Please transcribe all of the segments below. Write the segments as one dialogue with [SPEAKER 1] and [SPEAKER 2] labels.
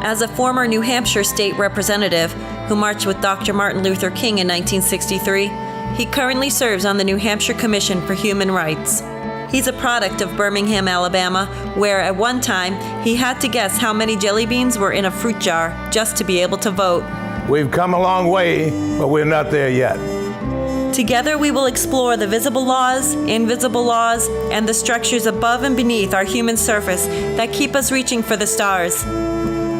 [SPEAKER 1] As a former New Hampshire state representative who marched with Dr. Martin Luther King in 1963, he currently serves on the New Hampshire Commission for Human Rights. He's a product of Birmingham, Alabama, where at one time he had to guess how many jelly beans were in a fruit jar just to be able to vote.
[SPEAKER 2] We've come a long way, but we're not there yet.
[SPEAKER 1] Together we will explore the visible laws, invisible laws, and the structures above and beneath our human surface that keep us reaching for the stars.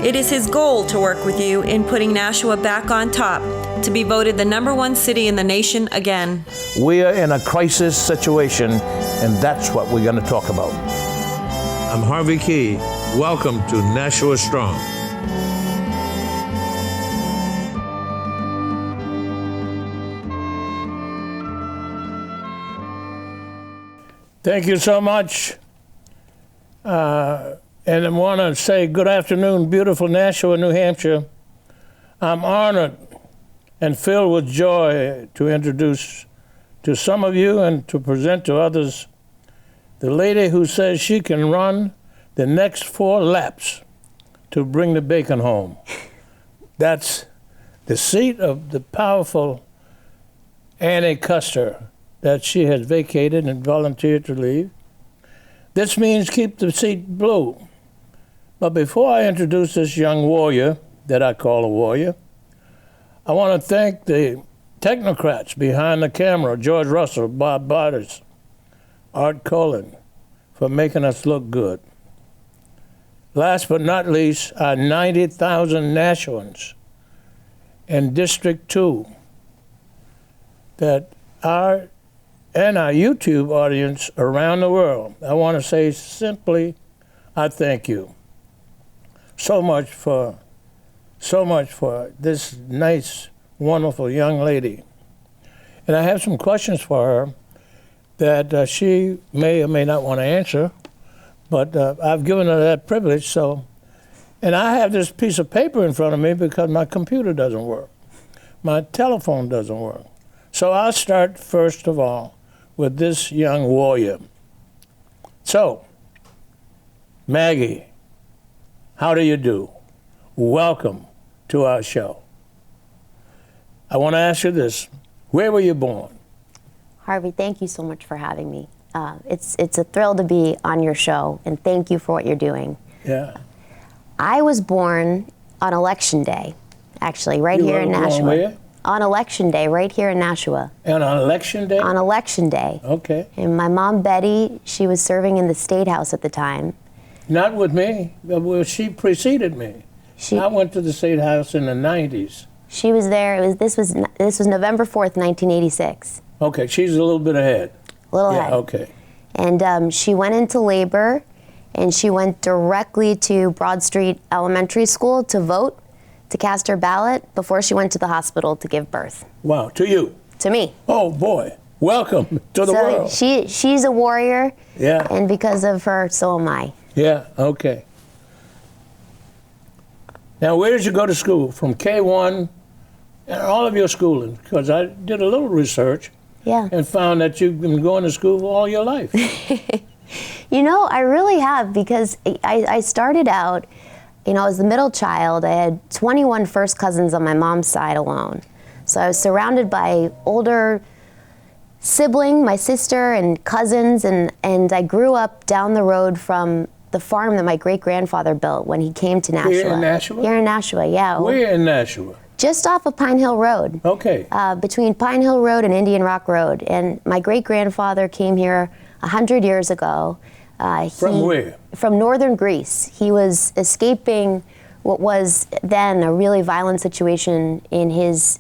[SPEAKER 1] It is his goal to work with you in putting Nashua back on top, to be voted the #1 city in the nation again.
[SPEAKER 2] We are in a crisis situation, and that's what we're going to talk about.
[SPEAKER 3] I'm Harvey Keye. Welcome to Nashua Strong.
[SPEAKER 4] Thank you so much. And I want to say good afternoon, beautiful Nashua, New Hampshire. I'm honored and filled with joy to introduce to some of you and to present to others the lady who says she can run the next 4 laps to bring the bacon home. That's the seat of the powerful Annie Custer that she has vacated and volunteered to leave. This means keep the seat blue. But before I introduce this young warrior, that I call a warrior, I want to thank the technocrats behind the camera, George Russell, Bob Barters, Art Cullen, for making us look good. Last but not least, our 90,000 Nashuans in District 2 that are, and our YouTube audience around the world. I want to say simply, I thank you so much for this nice, wonderful young lady. And I have some questions for her that she may or may not want to answer, but I've given her that privilege. So, and I have this piece of paper in front of me because my computer doesn't work. My telephone doesn't work. So I'll start first of all with this young warrior. So, Maggie, how do you do? Welcome to our show. I want to ask you this. Where were you born?
[SPEAKER 5] Harvey, thank you so much for having me. It's a thrill to be on your show, and thank you for what you're doing.
[SPEAKER 4] Yeah.
[SPEAKER 5] I was born on Election Day, actually, right here in Nashua.
[SPEAKER 4] Where?
[SPEAKER 5] On Election Day, right here in Nashua.
[SPEAKER 4] And on Election Day?
[SPEAKER 5] On Election Day.
[SPEAKER 4] Okay.
[SPEAKER 5] And my mom, Betty, she was serving in the State House at the time.
[SPEAKER 4] Not with me. Well, she preceded me. I went to the State House in the 90s.
[SPEAKER 5] She was there. This was November 4th, 1986.
[SPEAKER 4] Okay, she's a little bit ahead.
[SPEAKER 5] A little ahead.
[SPEAKER 4] Okay.
[SPEAKER 5] And she went into labor, and she went directly to Broad Street Elementary School to vote, to cast her ballot before she went to the hospital to give birth.
[SPEAKER 4] Wow, to you?
[SPEAKER 5] To me.
[SPEAKER 4] Oh boy, welcome to the world.
[SPEAKER 5] She's a warrior.
[SPEAKER 4] Yeah.
[SPEAKER 5] And because of her, so am I.
[SPEAKER 4] Yeah, okay. Now, where did you go to school? From K1 and all of your schooling? Because I did a little research.
[SPEAKER 5] Yeah.
[SPEAKER 4] And found that you've been going to school all your life.
[SPEAKER 5] You know, I really have, because I started out, you know, as the middle child. I had 21 first cousins on my mom's side alone. So I was surrounded by older siblings, my sister and cousins, and I grew up down the road from the farm that my great-grandfather built when he came to Nashua.
[SPEAKER 4] Here in Nashua?
[SPEAKER 5] Here in Nashua, yeah.
[SPEAKER 4] Where in Nashua?
[SPEAKER 5] Just off of Pine Hill Road.
[SPEAKER 4] Okay.
[SPEAKER 5] Between Pine Hill Road and Indian Rock Road. And my great-grandfather came here 100 years ago.
[SPEAKER 4] From where?
[SPEAKER 5] From northern Greece. He was escaping what was then a really violent situation in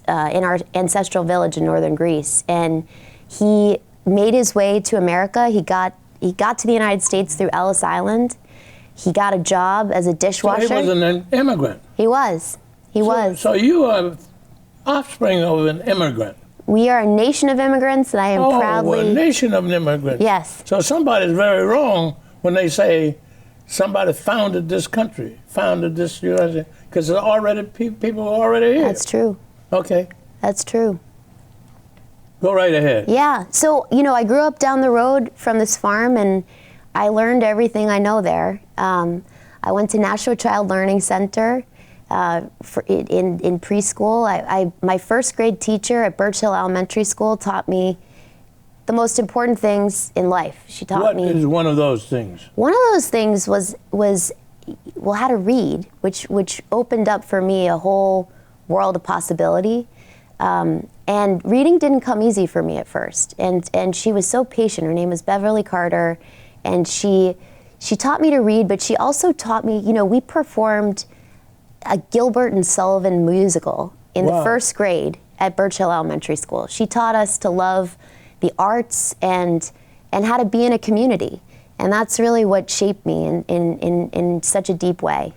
[SPEAKER 5] our ancestral village in northern Greece. And he made his way to America. He got to the United States through Ellis Island. He got a job as a dishwasher.
[SPEAKER 4] So he was an immigrant.
[SPEAKER 5] He was. He was.
[SPEAKER 4] So you are offspring of an immigrant.
[SPEAKER 5] We are a nation of immigrants, and I am proudly...
[SPEAKER 4] Oh, a nation of immigrants.
[SPEAKER 5] Yes.
[SPEAKER 4] So somebody's very wrong when they say somebody founded this country, founded this United States, because there are already people already here.
[SPEAKER 5] That's true.
[SPEAKER 4] Okay.
[SPEAKER 5] That's true.
[SPEAKER 4] Go right ahead.
[SPEAKER 5] Yeah. So, you know, I grew up down the road from this farm, and I learned everything I know there. I went to Nashua Child Learning Center. in preschool. My first grade teacher at Birch Hill Elementary School taught me the most important things in life. She taught me.
[SPEAKER 4] What is one of those things?
[SPEAKER 5] One of those things was how to read, which opened up for me a whole world of possibility. And reading didn't come easy for me at first. And she was so patient. Her name was Beverly Carter, and she taught me to read, but she also taught me, we performed a Gilbert and Sullivan musical in the first grade at Birch Hill Elementary School. She taught us to love the arts and how to be in a community. And that's really what shaped me in such a deep way.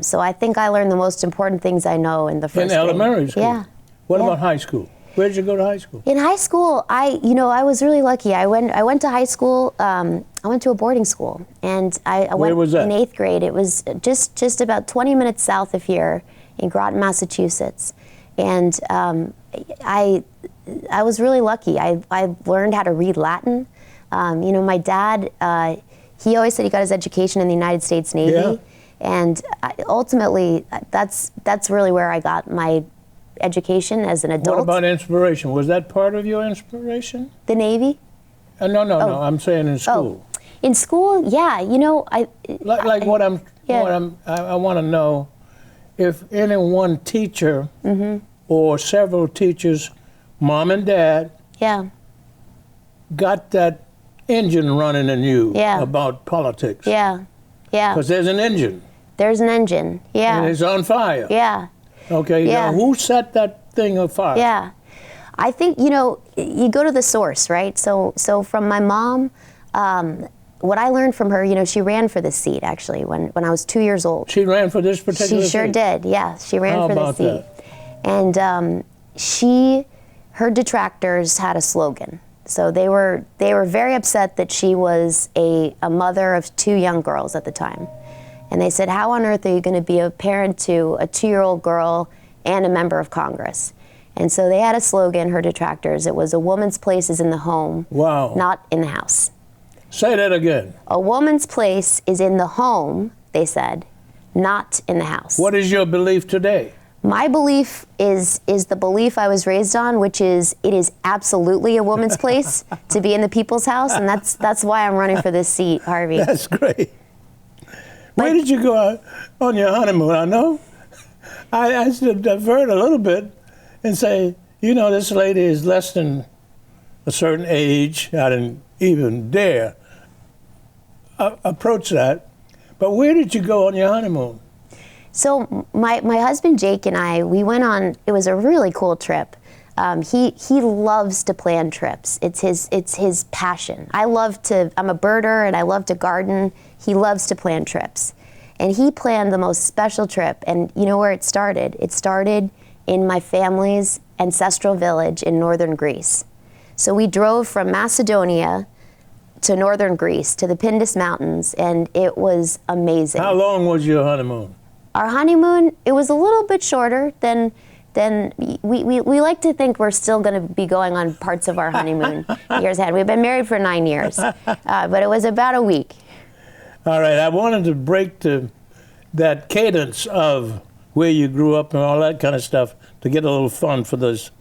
[SPEAKER 5] So I think I learned the most important things I know in the first grade.
[SPEAKER 4] In elementary school?
[SPEAKER 5] Yeah.
[SPEAKER 4] What about high school? Where did you go to high school?
[SPEAKER 5] In high school, I was really lucky. I went to high school. I went to a boarding school, and I went
[SPEAKER 4] Where was that?
[SPEAKER 5] in 8th grade. It was just about 20 minutes south of here in Groton, Massachusetts. And I was really lucky. I learned how to read Latin. My dad, he always said he got his education in the United States Navy.
[SPEAKER 4] Yeah.
[SPEAKER 5] And ultimately, that's really where I got my education as an adult.
[SPEAKER 4] What about inspiration? Was that part of your inspiration?
[SPEAKER 5] The Navy?
[SPEAKER 4] No. I'm saying in school.
[SPEAKER 5] In school, yeah. I
[SPEAKER 4] want to know if any one teacher or several teachers, mom and dad, got that engine running in you about politics.
[SPEAKER 5] Yeah.
[SPEAKER 4] Because there's an engine.
[SPEAKER 5] There's an engine. Yeah.
[SPEAKER 4] And it's on fire.
[SPEAKER 5] Yeah.
[SPEAKER 4] Okay.
[SPEAKER 5] Yeah.
[SPEAKER 4] Now, who set that thing on fire?
[SPEAKER 5] Yeah. I think, you go to the source, right? So from my mom, what I learned from her, she ran for this seat, actually, when I was 2 years old.
[SPEAKER 4] She ran for this particular
[SPEAKER 5] She sure
[SPEAKER 4] seat?
[SPEAKER 5] did, yeah. She ran for this seat.
[SPEAKER 4] That?
[SPEAKER 5] And her detractors had a slogan. So they were very upset that she was a mother of 2 young girls at the time. And they said, how on earth are you going to be a parent to a 2-year-old girl and a member of Congress? And so they had a slogan, her detractors. It was, a woman's place is in the home, not in the house.
[SPEAKER 4] Say that again.
[SPEAKER 5] A woman's place is in the home, they said, not in the house.
[SPEAKER 4] What is your belief today?
[SPEAKER 5] My belief is the belief I was raised on, which is it is absolutely a woman's place to be in the people's house, and that's why I'm running for this seat, Harvey.
[SPEAKER 4] That's great. Where did you go on your honeymoon? I know. I should divert a little bit and say, this lady is less than a certain age. I didn't even dare approach that. But where did you go on your honeymoon?
[SPEAKER 5] So my husband Jake and I, we went on, it was a really cool trip. He loves to plan trips. It's his passion. I'm a birder and I love to garden. He loves to plan trips. And he planned the most special trip. And you know where it started? It started in my family's ancestral village in northern Greece. So we drove from Macedonia to northern Greece, to the Pindus Mountains, and it was amazing.
[SPEAKER 4] How long was your honeymoon?
[SPEAKER 5] Our honeymoon, it was a little bit shorter than we like to think we're still going to be going on parts of our honeymoon years ahead. We've been married for 9 years, but it was about a week.
[SPEAKER 4] All right, I wanted to break to that cadence of where you grew up and all that kind of stuff to get a little fun for this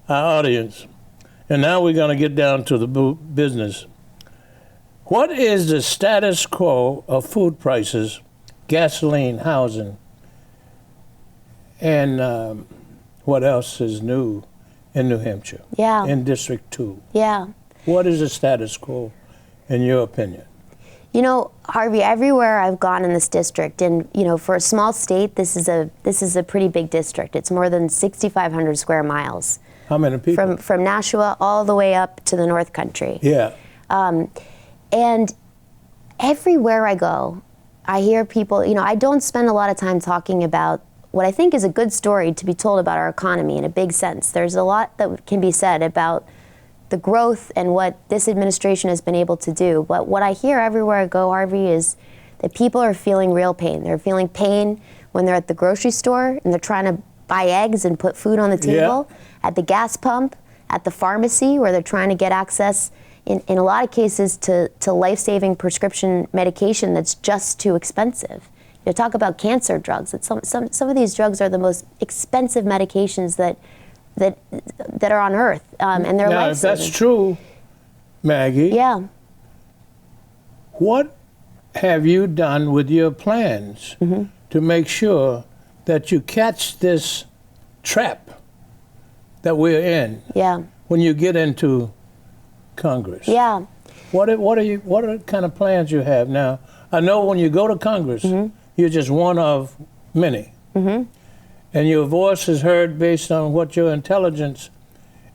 [SPEAKER 4] audience. And now we're going to get down to the business. What is the status quo of food prices, gasoline, housing, and what else is new in New Hampshire?
[SPEAKER 5] Yeah.
[SPEAKER 4] In District 2?
[SPEAKER 5] Yeah.
[SPEAKER 4] What is the status quo, in your opinion?
[SPEAKER 5] Harvey, everywhere I've gone in this district, and for a small state, this is a pretty big district. It's more than 6,500 square miles.
[SPEAKER 4] How many people?
[SPEAKER 5] From Nashua all the way up to the North Country.
[SPEAKER 4] Yeah.
[SPEAKER 5] And everywhere I go, I hear people, I don't spend a lot of time talking about what I think is a good story to be told about our economy in a big sense. There's a lot that can be said about the growth and what this administration has been able to do. But what I hear everywhere I go, Harvey, is that people are feeling real pain. They're feeling pain when they're at the grocery store and they're trying to buy eggs and put food on the table, at the gas pump, at the pharmacy where they're trying to get access, in a lot of cases, to life-saving prescription medication that's just too expensive. You talk about cancer drugs. Some of these drugs are the most expensive medications that are on earth, and they're
[SPEAKER 4] Now, if that's true, Maggie,
[SPEAKER 5] yeah.
[SPEAKER 4] what have you done with your plans to make sure that you catch this trap that we're in
[SPEAKER 5] Yeah.
[SPEAKER 4] when you get into Congress?
[SPEAKER 5] Yeah.
[SPEAKER 4] What are the kind of plans you have now? I know when you go to Congress, you're just one of many. And your voice is heard based on what your intelligence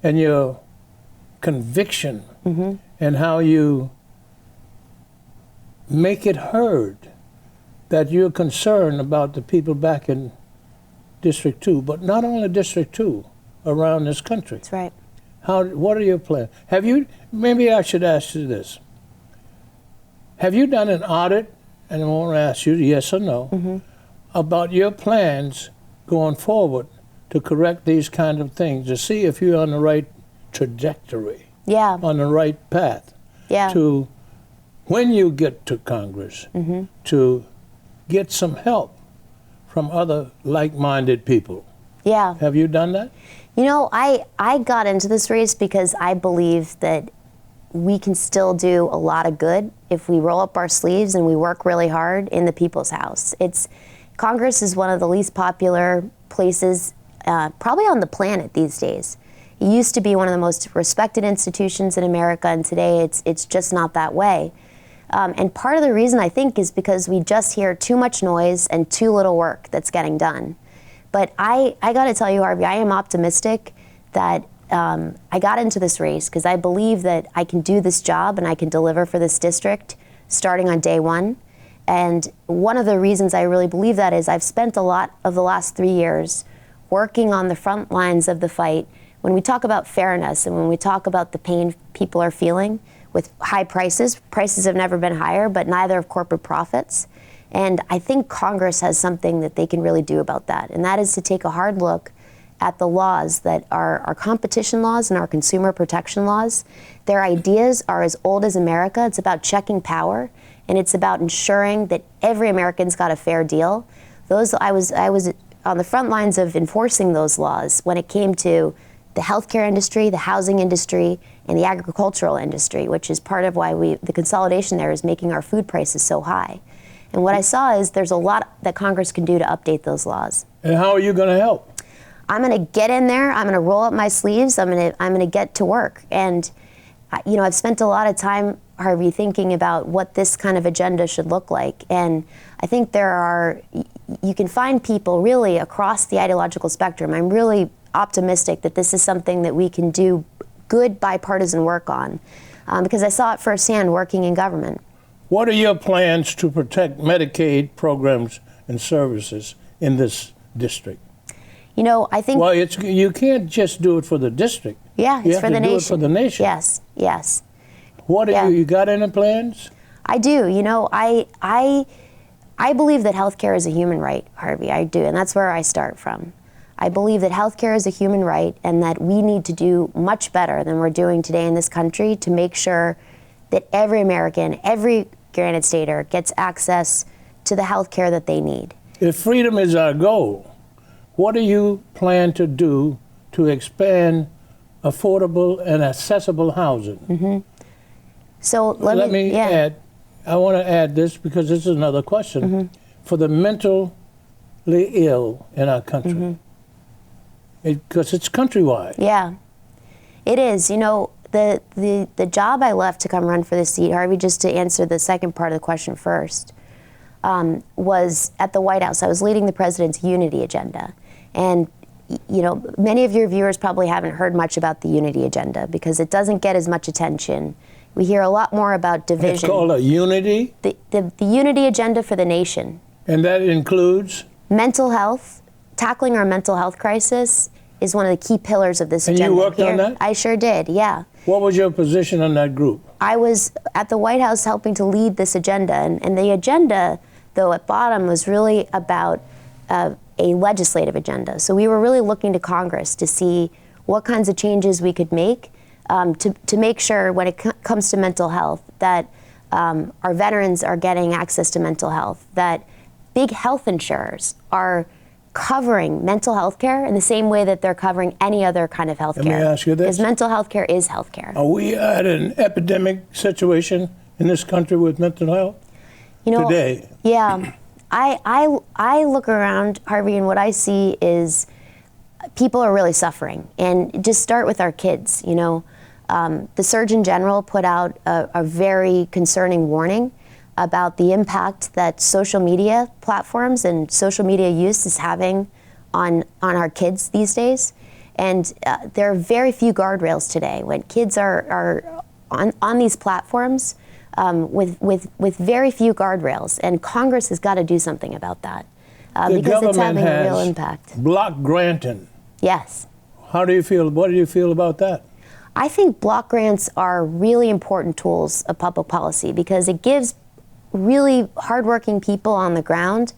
[SPEAKER 4] and your conviction and how you make it heard that you're concerned about the people back in District 2, but not only District 2, around this country.
[SPEAKER 5] That's right.
[SPEAKER 4] What are your plans? Maybe I should ask you this. Have you done an audit, and I won't ask you yes or no, about your plans going forward to correct these kind of things, to see if you're on the right trajectory,
[SPEAKER 5] Yeah.
[SPEAKER 4] on the right path,
[SPEAKER 5] Yeah.
[SPEAKER 4] to, when you get to Congress, to get some help from other like-minded people?
[SPEAKER 5] Yeah.
[SPEAKER 4] Have you done that?
[SPEAKER 5] You know, I got into this race because I believe that we can still do a lot of good if we roll up our sleeves and we work really hard in the people's house. Congress is one of the least popular places probably on the planet these days. It used to be one of the most respected institutions in America, and today it's just not that way. And part of the reason, I think, is because we just hear too much noise and too little work that's getting done. But I got to tell you, Harvey, I am optimistic that I got into this race because I believe that I can do this job and I can deliver for this district starting on day one. And one of the reasons I really believe that is I've spent a lot of the last 3 years working on the front lines of the fight. When we talk about fairness and when we talk about the pain people are feeling with high prices have never been higher, but neither have corporate profits. And I think Congress has something that they can really do about that, and that is to take a hard look at the laws that are our competition laws and our consumer protection laws. Their ideas are as old as America. It's about checking power, and it's about ensuring that every American's got a fair deal. I was on the front lines of enforcing those laws when it came to the healthcare industry, the housing industry, and the agricultural industry, which is part of why the consolidation there is making our food prices so high. And what I saw is there's a lot that Congress can do to update those laws.
[SPEAKER 4] And how are you going to help?
[SPEAKER 5] I'm going to get in there. I'm going to roll up my sleeves. I'm going to get to work. And I've spent a lot of time, Harvey, thinking about what this kind of agenda should look like. And I think you can find people really across the ideological spectrum. I'm really optimistic that this is something that we can do good bipartisan work on, because I saw it firsthand working in government.
[SPEAKER 4] What are your plans to protect Medicaid programs and services in this district?
[SPEAKER 5] I think...
[SPEAKER 4] Well, you can't just do it for the district.
[SPEAKER 5] Yeah, it's for the nation.
[SPEAKER 4] You have to do it for the nation.
[SPEAKER 5] Yes.
[SPEAKER 4] What are you got any plans?
[SPEAKER 5] I do. I believe that healthcare is a human right, Harvey. I do, and that's where I start from. I believe that healthcare is a human right and that we need to do much better than we're doing today in this country to make sure that every American, every Granite Stater gets access to the health care that they need.
[SPEAKER 4] If freedom is our goal, what do you plan to do to expand affordable and accessible housing?
[SPEAKER 5] So let me
[SPEAKER 4] add, I want to add this because this is another question. For the mentally ill in our country, because it's countrywide.
[SPEAKER 5] Yeah, it is. The job I left to come run for the seat, Harvey, just to answer the second part of the question first, was at the White House. I was leading the president's unity agenda. And, many of your viewers probably haven't heard much about the unity agenda because it doesn't get as much attention. We hear a lot more about division.
[SPEAKER 4] It's called a unity?
[SPEAKER 5] The unity agenda for the nation.
[SPEAKER 4] And that includes?
[SPEAKER 5] Mental health. Tackling our mental health crisis is one of the key pillars of this agenda.
[SPEAKER 4] And you worked on that?
[SPEAKER 5] I sure did, yeah.
[SPEAKER 4] What was your position on that group?
[SPEAKER 5] I was at the White House helping to lead this agenda. And the agenda, though, at bottom was really about a legislative agenda. So we were really looking to Congress to see what kinds of changes we could make to make sure when it comes to mental health that our veterans are getting access to mental health, that big health insurers are covering mental health care in the same way that they're covering any other kind of health care.
[SPEAKER 4] Let me ask you this.
[SPEAKER 5] Because mental health care is health care.
[SPEAKER 4] Are we at an epidemic situation in this country with mental health today?
[SPEAKER 5] Yeah. I look around, Harvey, and what I see is people are really suffering. And just start with our kids, The Surgeon General put out a very concerning warning about the impact that social media platforms and social media use is having on our kids these days. And there are very few guardrails today. When kids are on these platforms with very few guardrails, and Congress has got to do something about that because it's having a real impact.
[SPEAKER 4] Block granting.
[SPEAKER 5] Yes.
[SPEAKER 4] How do you feel? What do you feel about that?
[SPEAKER 5] I think block grants are really important tools of public policy because it gives really hardworking people on the ground.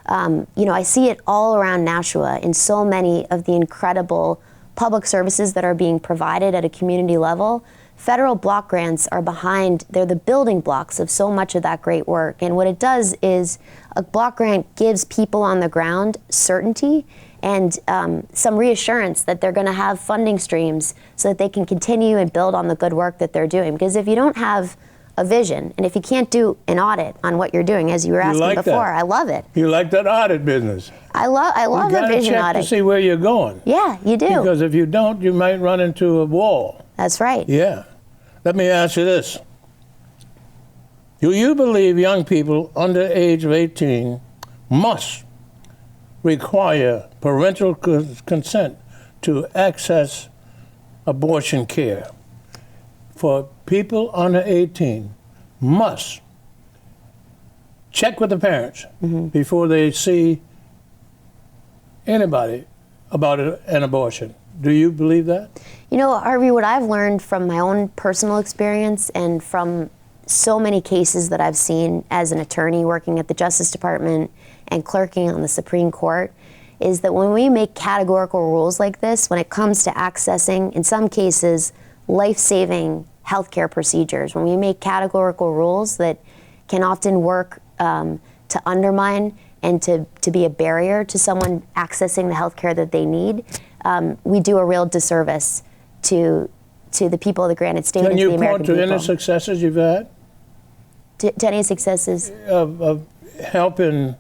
[SPEAKER 5] I see it all around Nashua in so many of the incredible public services that are being provided at a community level. Federal block grants are they're the building blocks of so much of that great work. And what it does is a block grant gives people on the ground certainty and some reassurance that they're going to have funding streams so that they can continue and build on the good work that they're doing. Because if you don't have a vision, and if you can't do an audit on what you're doing, as you were asking before, I love it.
[SPEAKER 4] You like that audit business?
[SPEAKER 5] I love a vision
[SPEAKER 4] check
[SPEAKER 5] audit.
[SPEAKER 4] To see where you're going.
[SPEAKER 5] Yeah, you do.
[SPEAKER 4] Because if you don't, you might run into a wall.
[SPEAKER 5] That's right.
[SPEAKER 4] Yeah. Let me ask you this. Do you believe young people under the age of 18 must require parental consent to access abortion care? For people under 18 must check with the parents before they see anybody about an abortion. Do you believe that?
[SPEAKER 5] Harvey, what I've learned from my own personal experience and from so many cases that I've seen as an attorney working at the Justice Department and clerking on the Supreme Court is that when we make categorical rules like this, when it comes to accessing, in some cases, life-saving healthcare procedures, when we make categorical rules that can often work to undermine and to be a barrier to someone accessing the healthcare that they need, we do a real disservice to the people of the granted state and to the American people.
[SPEAKER 4] Can you point to any successes you've had?
[SPEAKER 5] To any successes?
[SPEAKER 4] Of helping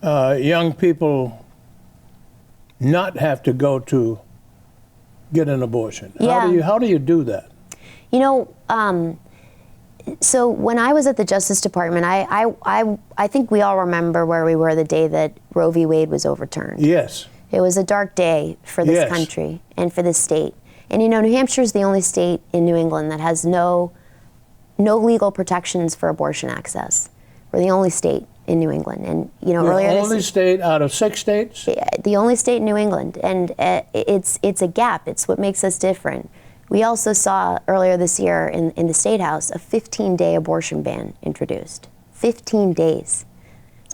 [SPEAKER 4] young people not have to go to get an abortion.
[SPEAKER 5] Yeah.
[SPEAKER 4] How do you do that?
[SPEAKER 5] So when I was at the Justice Department, I think we all remember where we were the day that Roe v. Wade was overturned.
[SPEAKER 4] Yes.
[SPEAKER 5] It was a dark day for this country and for this state. And New Hampshire is the only state in New England that has no legal protections for abortion access. We're the only state in New England. And earlier
[SPEAKER 4] the only state out of 6 states?
[SPEAKER 5] The only state in New England. And it's a gap. It's what makes us different. We also saw earlier this year in the State House a 15-day abortion ban introduced. 15 days.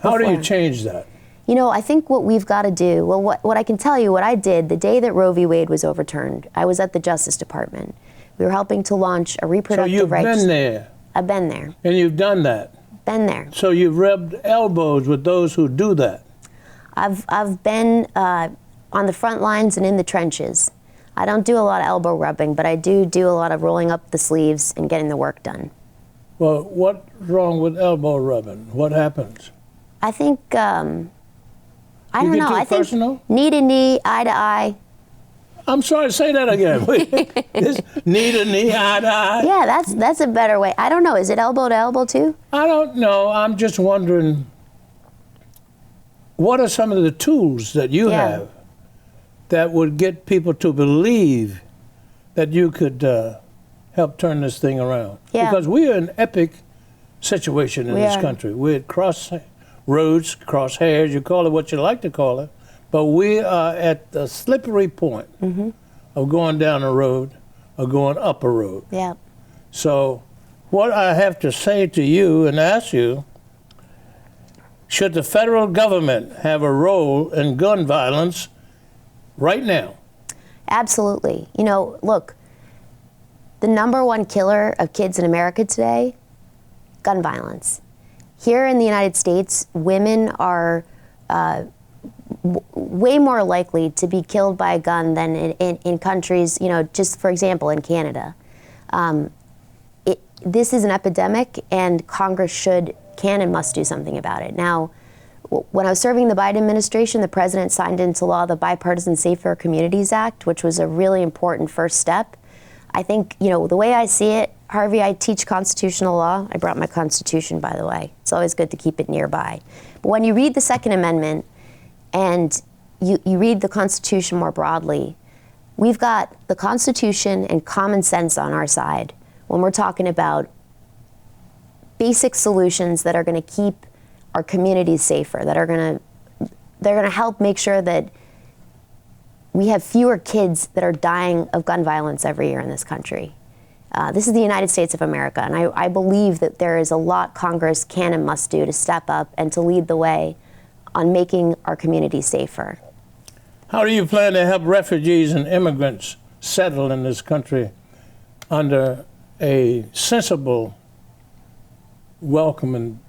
[SPEAKER 4] How do you change that?
[SPEAKER 5] I think what we've got to do, what I can tell you, what I did the day that Roe v. Wade was overturned, I was at the Justice Department. We were helping to launch a reproductive rights.
[SPEAKER 4] So you've been there?
[SPEAKER 5] I've been there.
[SPEAKER 4] And you've done that?
[SPEAKER 5] Been there.
[SPEAKER 4] So you've rubbed elbows with those who do that?
[SPEAKER 5] I've been on the front lines and in the trenches. I don't do a lot of elbow rubbing, but I do a lot of rolling up the sleeves and getting the work done.
[SPEAKER 4] Well, what's wrong with elbow rubbing? What happens?
[SPEAKER 5] I think, I don't know. I think
[SPEAKER 4] personal?
[SPEAKER 5] Knee to knee, eye to eye.
[SPEAKER 4] I'm sorry, say that again. Knee to knee, eye to eye?
[SPEAKER 5] Yeah, that's a better way. I don't know. Is it elbow to elbow too?
[SPEAKER 4] I don't know. I'm just wondering, what are some of the tools that you have that would get people to believe that you could help turn this thing around?
[SPEAKER 5] Yeah.
[SPEAKER 4] Because we are in an epic situation in this country. We're at crossroads, crosshairs, you call it what you like to call it, but we are at the slippery point of going down a road or going up a road.
[SPEAKER 5] Yeah.
[SPEAKER 4] So what I have to say to you and ask you, should the federal government have a role in gun violence right now?
[SPEAKER 5] Absolutely. Look, the #1 killer of kids in America today, gun violence. here in the United States, women are way more likely to be killed by a gun than in countries, just for example, in Canada. This is an epidemic, and Congress can and must do something about it. Now, when I was serving the Biden administration, the president signed into law the Bipartisan Safer Communities Act, which was a really important first step. I think, the way I see it, Harvey, I teach constitutional law. I brought my Constitution, by the way. It's always good to keep it nearby. But when you read the Second Amendment and you read the Constitution more broadly, we've got the Constitution and common sense on our side when we're talking about basic solutions that are going to keep our communities safer, they're going to help make sure that we have fewer kids that are dying of gun violence every year in this country. This is the United States of America, and I believe that there is a lot Congress can and must do to step up and to lead the way on making our communities safer.
[SPEAKER 4] How do you plan to help refugees and immigrants settle in this country under a sensible, welcoming,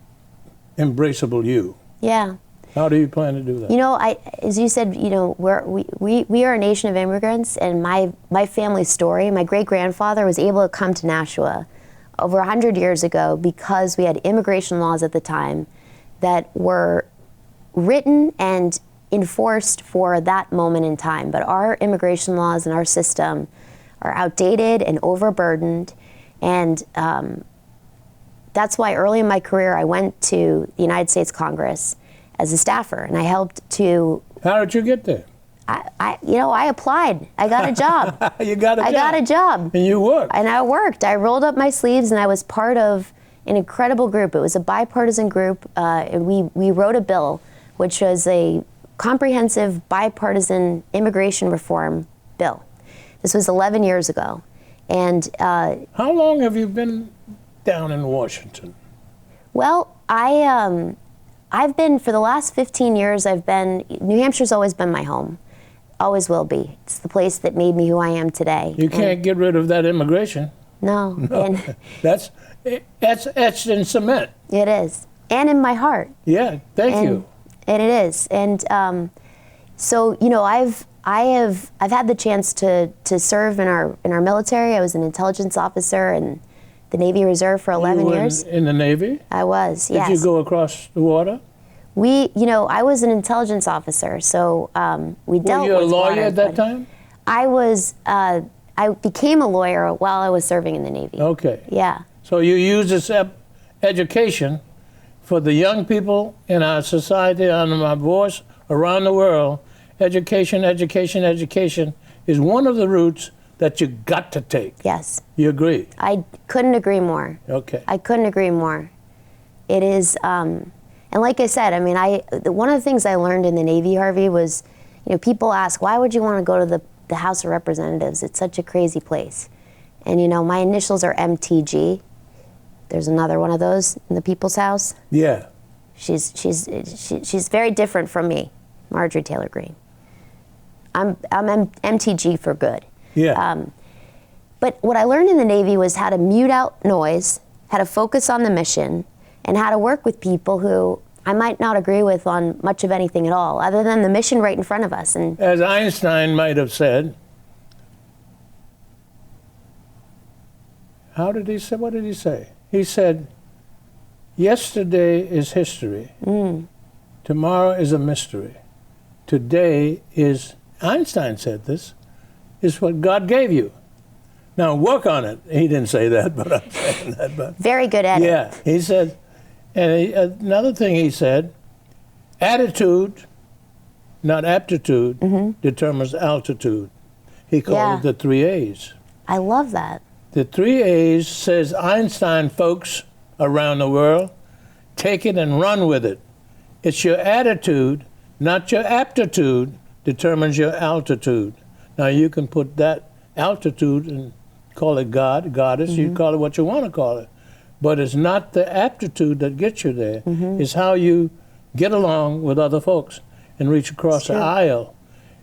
[SPEAKER 4] embraceable you?
[SPEAKER 5] Yeah.
[SPEAKER 4] How do you plan to do that?
[SPEAKER 5] As you said, we are a nation of immigrants, and my family story, my great-grandfather was able to come to Nashua over 100 years ago because we had immigration laws at the time that were written and enforced for that moment in time. But our immigration laws and our system are outdated and overburdened, and that's why early in my career I went to the United States Congress as a staffer, and I helped to.
[SPEAKER 4] How did you get there?
[SPEAKER 5] I applied. I got a job.
[SPEAKER 4] You got a job.
[SPEAKER 5] I got a job.
[SPEAKER 4] And you worked.
[SPEAKER 5] And I worked. I rolled up my sleeves, and I was part of an incredible group. It was a bipartisan group, and we wrote a bill, which was a comprehensive bipartisan immigration reform bill. This was 11 years ago, and.
[SPEAKER 4] How long have you been down in Washington?
[SPEAKER 5] Well, I've been, for the last 15 years, New Hampshire's always been my home. Always will be. It's the place that made me who I am today.
[SPEAKER 4] You can't get rid of that immigration.
[SPEAKER 5] No.
[SPEAKER 4] And that's etched in cement.
[SPEAKER 5] It is. And in my heart.
[SPEAKER 4] Yeah, thank you.
[SPEAKER 5] And it is. And so, I've had the chance to serve in our military. I was an intelligence officer in the Navy Reserve for 11 years.
[SPEAKER 4] In the Navy?
[SPEAKER 5] I was, yes.
[SPEAKER 4] Did you go across the water?
[SPEAKER 5] I was an intelligence officer, so we dealt with
[SPEAKER 4] water. Were you a lawyer
[SPEAKER 5] water,
[SPEAKER 4] at that time?
[SPEAKER 5] I became a lawyer while I was serving in the Navy.
[SPEAKER 4] Okay.
[SPEAKER 5] Yeah.
[SPEAKER 4] So you use this education for the young people in our society, under my voice, around the world. Education, education, education is one of the routes that you got to take.
[SPEAKER 5] Yes.
[SPEAKER 4] You agree?
[SPEAKER 5] I couldn't agree more.
[SPEAKER 4] Okay.
[SPEAKER 5] I couldn't agree more. It is, and like I said, one of the things I learned in the Navy, Harvey, was, people ask, why would you want to go to the House of Representatives? It's such a crazy place. And my initials are MTG. There's another one of those in the People's House.
[SPEAKER 4] Yeah.
[SPEAKER 5] She's very different from me, Marjorie Taylor Greene. I'm MTG for good.
[SPEAKER 4] Yeah.
[SPEAKER 5] But what I learned in the Navy was how to mute out noise, how to focus on the mission, and how to work with people who I might not agree with on much of anything at all, other than the mission right in front of us. And
[SPEAKER 4] as Einstein might have said, what did he say? He said, yesterday is history. Tomorrow is a mystery. Today is, Einstein said this, is what God gave you. Now work on it. He didn't say that, but I'm saying that. But
[SPEAKER 5] very good at it.
[SPEAKER 4] Yeah, he said, and another thing he said, attitude, not aptitude, determines altitude. He called it the 3 A's.
[SPEAKER 5] I love that.
[SPEAKER 4] The 3 A's, says Einstein, folks around the world, take it and run with it. It's your attitude, not your aptitude, determines your altitude. Now you can put that altitude and call it God, goddess, you call it what you want to call it. But it's not the aptitude that gets you there. It's how you get along with other folks and reach across the aisle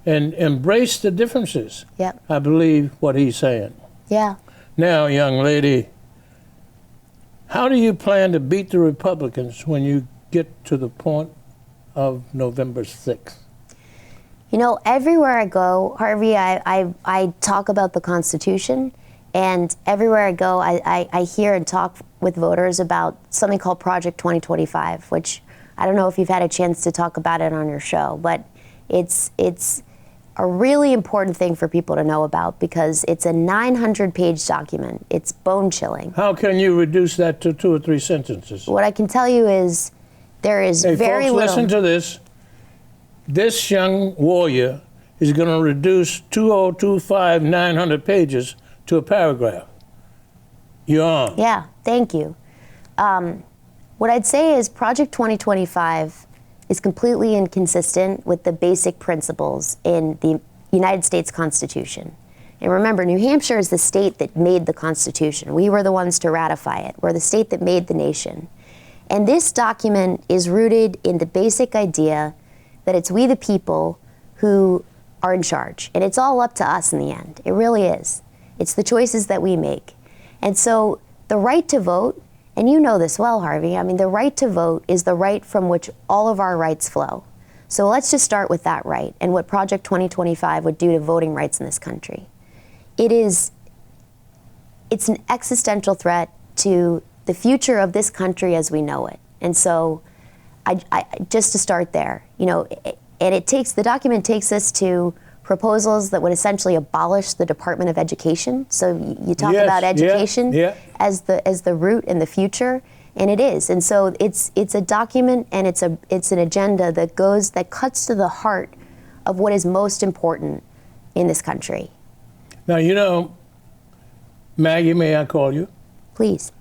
[SPEAKER 4] and embrace the differences.
[SPEAKER 5] Yep.
[SPEAKER 4] I believe what he's saying.
[SPEAKER 5] Yeah.
[SPEAKER 4] Now, young lady, How do you plan to beat the Republicans when you get to the point of November 6th?
[SPEAKER 5] You know, everywhere I go, Harvey, I talk about the Constitution, and everywhere I go, I hear and talk with voters about something called Project 2025, which I don't know if you've had a chance to talk about it on your show, but it's a really important thing for people to know about because it's a 900-page document. It's bone-chilling.
[SPEAKER 4] How can you reduce that to 2 or 3 sentences?
[SPEAKER 5] What I can tell you is there is
[SPEAKER 4] Hey,
[SPEAKER 5] very
[SPEAKER 4] folks,
[SPEAKER 5] little.
[SPEAKER 4] listen to this. This young warrior is going to reduce 2025 900 pages to a paragraph. You're on.
[SPEAKER 5] Yeah, thank you. What I'd say is Project 2025 is completely inconsistent with the basic principles in the United States Constitution. And remember, New Hampshire is the state that made the Constitution. We were the ones to ratify it. We're the state that made the nation. And this document is rooted in the basic idea that it's we the people who are in charge. And it's all up to us in the end. It really is. It's the choices that we make. And so the right to vote, and you know this well, Harvey, I mean, the right to vote is the right from which all of our rights flow. So let's just start with that right and what Project 2025 would do to voting rights in this country. It's an existential threat to the future of this country as we know it. And so I just to start there, you know, and the document takes us to proposals that would essentially abolish the Department of Education. So you talk about education as the root and the future, and it is. And so it's a document and it's an agenda that cuts to the heart of what is most important in this country.
[SPEAKER 4] Now, you know, Maggie, may I call you?
[SPEAKER 5] Please.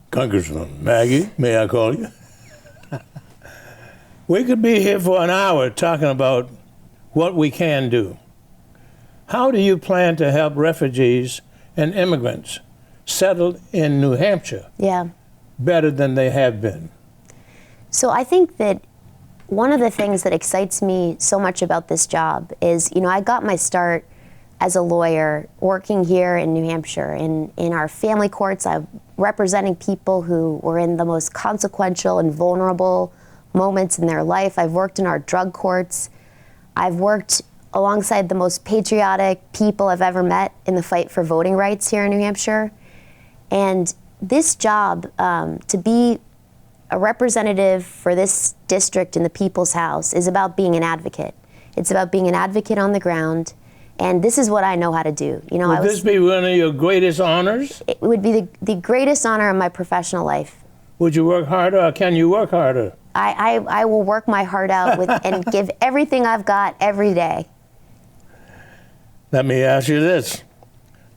[SPEAKER 4] Congresswoman Maggie, may I call you? We could be here for an hour talking about what we can do. How do you plan to help refugees and immigrants settled in New Hampshire better than they have been?
[SPEAKER 5] So I think that one of the things that excites me so much about this job is, you know, I got my start as a lawyer working here in New Hampshire in our family courts. I'm representing people who were in the most consequential and vulnerable moments in their life. I've worked in our drug courts. I've worked alongside the most patriotic people I've ever met in the fight for voting rights here in New Hampshire. And this job, to be a representative for this district in the People's House, is about being an advocate. It's about being an advocate on the ground. And this is what I know how to do. You know,
[SPEAKER 4] would this be one of your greatest honors?
[SPEAKER 5] It would be the greatest honor of my professional life.
[SPEAKER 4] Would you work harder, or can you work harder?
[SPEAKER 5] I will work my heart out and give everything I've got every day.
[SPEAKER 4] Let me ask you this.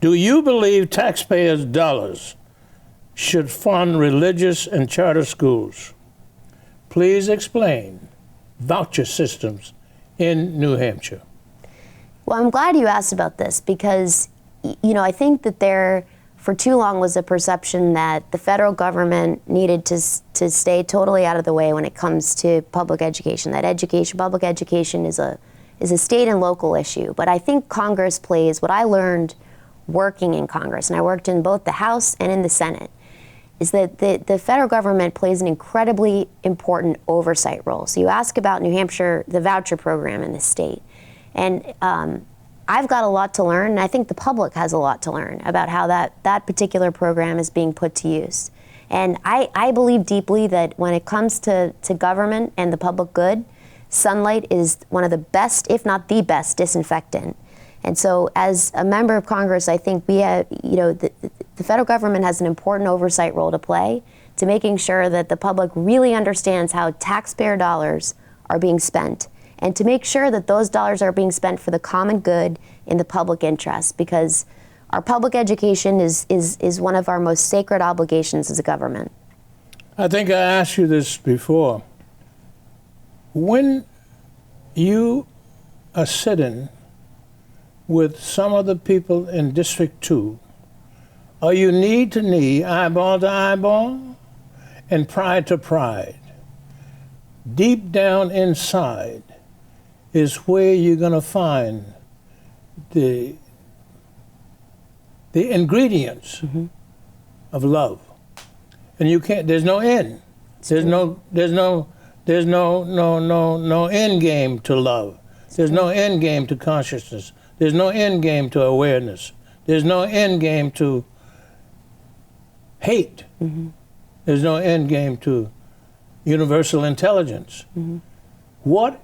[SPEAKER 4] Do you believe taxpayers' dollars should fund religious and charter schools? Please explain voucher systems in New Hampshire.
[SPEAKER 5] Well, I'm glad you asked about this because, you know, I think that there for too long was a perception that the federal government needed to stay totally out of the way when it comes to public education. That public education is a state and local issue. But I think Congress plays, what I learned working in Congress, and I worked in both the House and in the Senate, is that the federal government plays an incredibly important oversight role. So you ask about New Hampshire, the voucher program in the state. And I've got a lot to learn, and I think the public has a lot to learn about how that particular program is being put to use. And I believe deeply that when it comes to government and the public good, sunlight is one of the best, if not the best, disinfectant. And so as a member of Congress, I think we have, you know, the federal government has an important oversight role to play to making sure that the public really understands how taxpayer dollars are being spent, and to make sure that those dollars are being spent for the common good in the public interest, because our public education is one of our most sacred obligations as a government.
[SPEAKER 4] I think I asked you this before. When you are sitting with some of the people in District 2, are you knee to knee, eyeball to eyeball, and pride to pride? Deep down inside is where you're going to find the ingredients of love. And you can't, there's no end. There's no end game to love. There's no end game to consciousness. There's no end game to awareness. There's no end game to hate.
[SPEAKER 5] Mm-hmm.
[SPEAKER 4] There's no end game to universal intelligence.
[SPEAKER 5] Mm-hmm.
[SPEAKER 4] What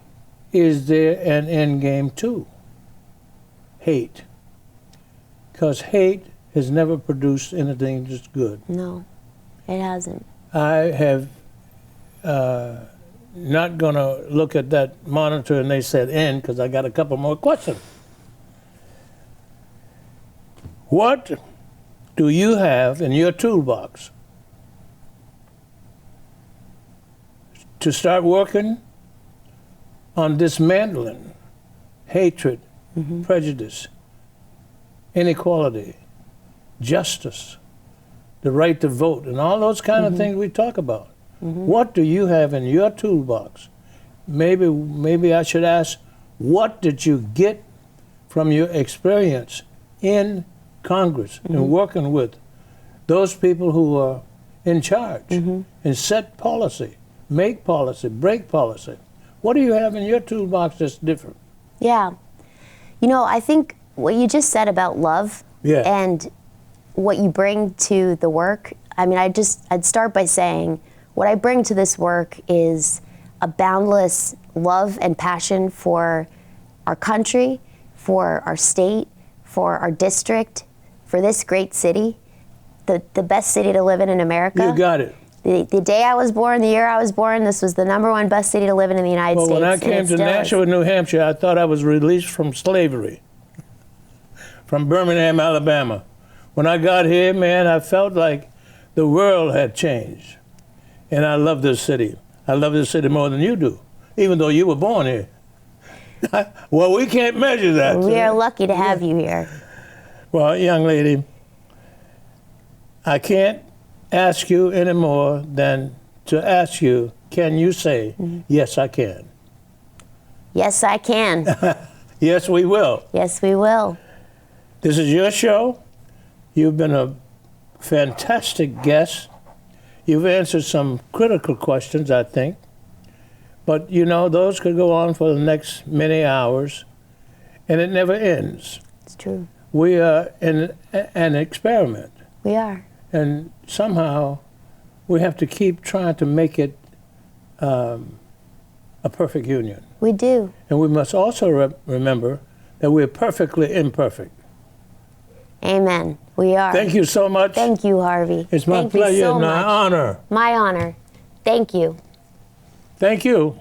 [SPEAKER 4] is there an end game to? Hate. Because hate has never produced anything that's good.
[SPEAKER 5] No, it hasn't.
[SPEAKER 4] I have not going to look at that monitor and they said end because I got a couple more questions. What do you have in your toolbox to start working on dismantling hatred, prejudice, inequality, justice, the right to vote, and all those kind of things we talk about? What do you have in your toolbox? Maybe I should ask, what did you get from your experience in Congress and working with those people who are in charge and set policy, make policy, break policy? What do you have in your toolbox that's different?
[SPEAKER 5] Yeah. You know, I think what you just said about love and what you bring to the work, I mean, I'd start by saying what I bring to this work is a boundless love and passion for our country, for our state, for our district, for this great city, the best city to live in America.
[SPEAKER 4] You got it.
[SPEAKER 5] The day I was born, the year I was born, this was the #1 best city to live in the United States.
[SPEAKER 4] Well, when I came to Nashua, New Hampshire, I thought I was released from slavery, from Birmingham, Alabama. When I got here, man, I felt like the world had changed. And I love this city. I love this city more than you do, even though you were born here. Well, we can't measure that.
[SPEAKER 5] We are lucky to have you here.
[SPEAKER 4] Well, young lady, I can't ask you any more than to ask you, can you say, yes, I can?
[SPEAKER 5] Yes, I can.
[SPEAKER 4] Yes, we will.
[SPEAKER 5] Yes, we will.
[SPEAKER 4] This is your show. You've been a fantastic guest. You've answered some critical questions, I think. But, you know, those could go on for the next many hours, and it never ends.
[SPEAKER 5] It's true.
[SPEAKER 4] We are in an experiment,
[SPEAKER 5] We are.
[SPEAKER 4] and somehow we have to keep trying to make it a perfect union.
[SPEAKER 5] We do.
[SPEAKER 4] And we must also remember that we're perfectly imperfect.
[SPEAKER 5] Amen. We are.
[SPEAKER 4] Thank you so much.
[SPEAKER 5] Thank you, Harvey.
[SPEAKER 4] It's my
[SPEAKER 5] Thank you
[SPEAKER 4] pleasure
[SPEAKER 5] so
[SPEAKER 4] and my
[SPEAKER 5] much.
[SPEAKER 4] honor.
[SPEAKER 5] My honor. Thank you.
[SPEAKER 4] Thank you.